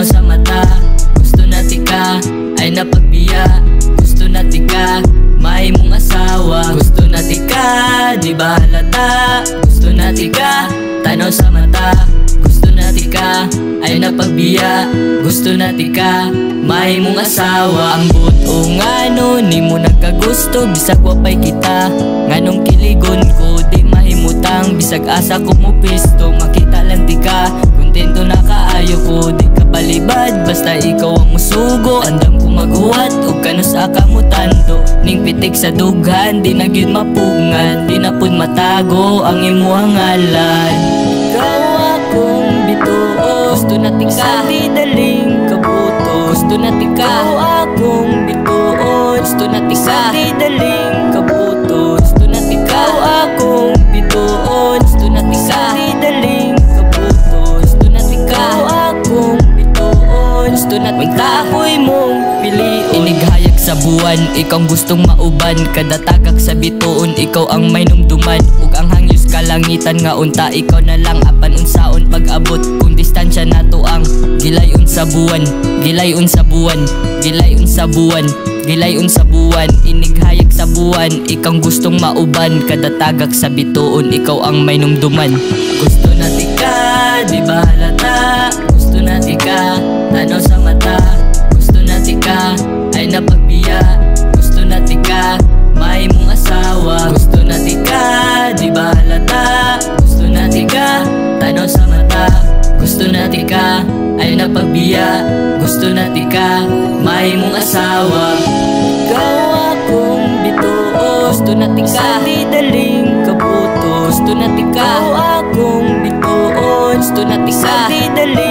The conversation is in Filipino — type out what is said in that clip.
sa mata, gusto na tika, ay napagbiya, gusto na tika, may mong asawa, gusto na tika, di ba halata, gusto na tika, tanaw sa mata, gusto na tika, ay napagbiya, gusto na tika, may mong asawa. Ang buto ngano, ni mo nagkagusto, bisag wapay kita, nganong kiligon ko, di mahimutang, bisag asa ko mo pisto, makita lang tika, kontento na kaayo ko, di ka balibad, basta ikaw ang musugo, andam ko maghuwat, o kano sa kamutando, ning pitik sa dughan, di na gyud mapungan, di na pud matago ang imuhang ngalan. Ikaw akong bituo, gusto na tika, di daling kabuto, gusto na tika, akong bituo, gusto na tika, di daling kabuto, gusto na tika, akong bituo, gusto na tika, di daling kabuto, gusto na tika, akong bituo, gusto na tika, ako'y mong piliin. Inighayag sa buwan, ikaw gustong mauban, kada tagak sa bituon, ikaw ang may numduman, ug ang hangyos kalangitan nga unta, ikaw na lang apan unsaon pag-abot, kung distansya nato ang gilayon sa buwan, gilayon sa buwan, gilayon sa buwan, gilayon sa buwan. Inighayag sa buwan, ikaw gustong mauban, kada tagak sa bituon, ikaw ang may numduman. Gusto na tika, di ba halata, gusto na tika, tanaw sa mata, gusto na tika, ay napagbiya, gusto na tika, may mong asawa, gusto na tika, di ba halata, gusto na tika, tanaw sa mata, gusto na tika, ay napagbiya, gusto na tika, may mong asawa. Ikaw akong bituo, gusto na tika, di daling kabuto, gusto na tika, akong bituo, gusto na tika, di daling